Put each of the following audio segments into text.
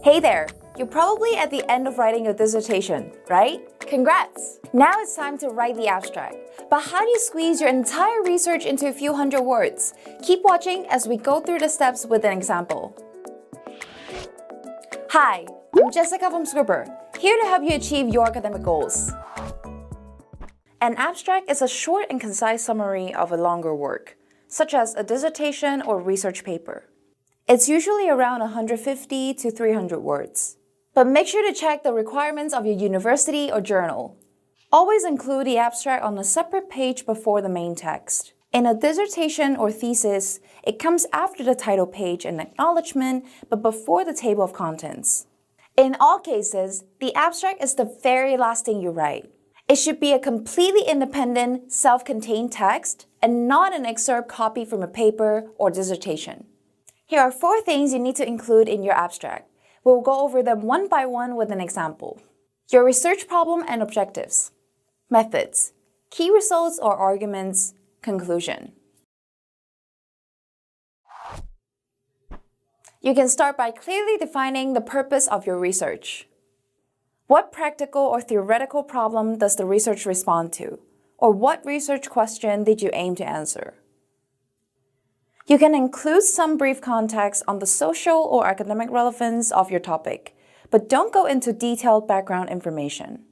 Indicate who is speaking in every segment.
Speaker 1: Hey there! You're probably at the end of writing your dissertation, right? Congrats! Now it's time to write the abstract. But how do you squeeze your entire research into a few hundred words? Keep watching as we go through the steps with an example. Hi, I'm Jessica from Scribbr, here to help you achieve your academic goals. An abstract is a short and concise summary of a longer work, such as a dissertation or research paper. It's usually around 150 to 300 words. But make sure to check the requirements of your university or journal. Always include the abstract on a separate page before the main text. In a dissertation or thesis, it comes after the title page and acknowledgement, but before the table of contents. In all cases, the abstract is the very last thing you write. It should be a completely independent, self-contained text and not an excerpt copied from a paper or dissertation. Here are 4 things you need to include in your abstract. We'll go over them one by one with an example. Your research problem and objectives. Methods. Key results or arguments. Conclusion. You can start by clearly defining the purpose of your research. What practical or theoretical problem does the research respond to? Or what research question did you aim to answer? You can include some brief context on the social or academic relevance of your topic, but don't go into detailed background information.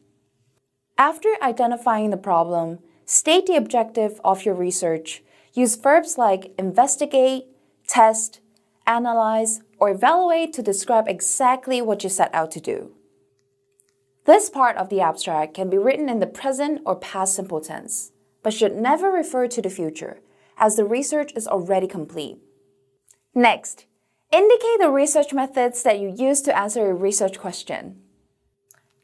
Speaker 1: After identifying the problem, state the objective of your research. Use verbs like investigate, test, analyze, or evaluate to describe exactly what you set out to do. This part of the abstract can be written in the present or past simple tense, but should never refer to the future, as the research is already complete. Next, indicate the research methods that you use to answer a research question.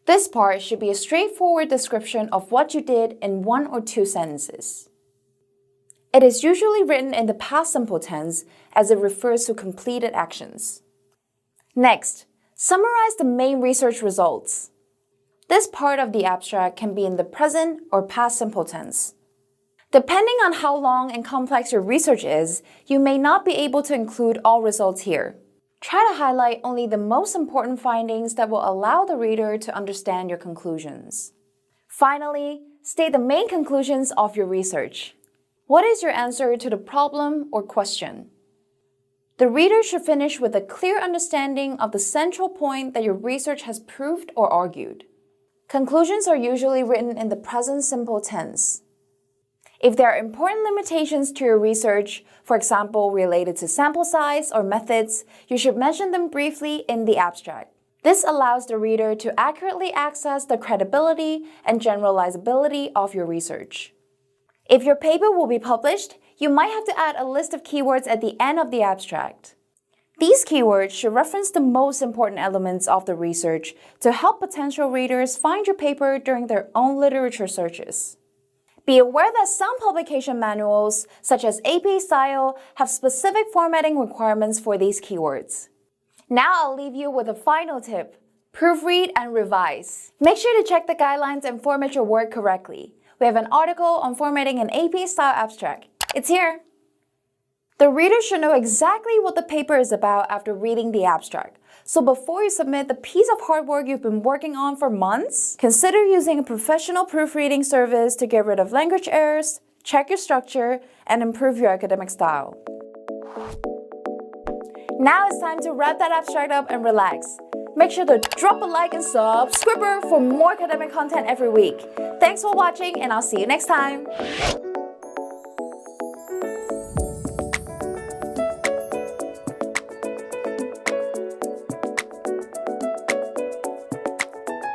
Speaker 1: This part should be a straightforward description of what you did in 1 or 2 sentences. It is usually written in the past simple tense as it refers to completed actions. Next, summarize the main research results. This part of the abstract can be in the present or past simple tense. Depending on how long and complex your research is, you may not be able to include all results here. Try to highlight only the most important findings that will allow the reader to understand your conclusions. Finally, state the main conclusions of your research. What is your answer to the problem or question? The reader should finish with a clear understanding of the central point that your research has proved or argued. Conclusions are usually written in the present simple tense. If there are important limitations to your research, for example, related to sample size or methods, you should mention them briefly in the abstract. This allows the reader to accurately access the credibility and generalizability of your research. If your paper will be published, you might have to add a list of keywords at the end of the abstract. These keywords should reference the most important elements of the research to help potential readers find your paper during their own literature searches. Be aware that some publication manuals, such as AP Style, have specific formatting requirements for these keywords. Now I'll leave you with a final tip. Proofread and revise. Make sure to check the guidelines and format your work correctly. We have an article on formatting an AP Style abstract. It's here. The reader should know exactly what the paper is about after reading the abstract. So before you submit the piece of hard work you've been working on for months, consider using a professional proofreading service to get rid of language errors, check your structure, and improve your academic style. Now it's time to wrap that abstract up and relax. Make sure to drop a like and subscribe for more academic content every week. Thanks for watching, and I'll see you next time.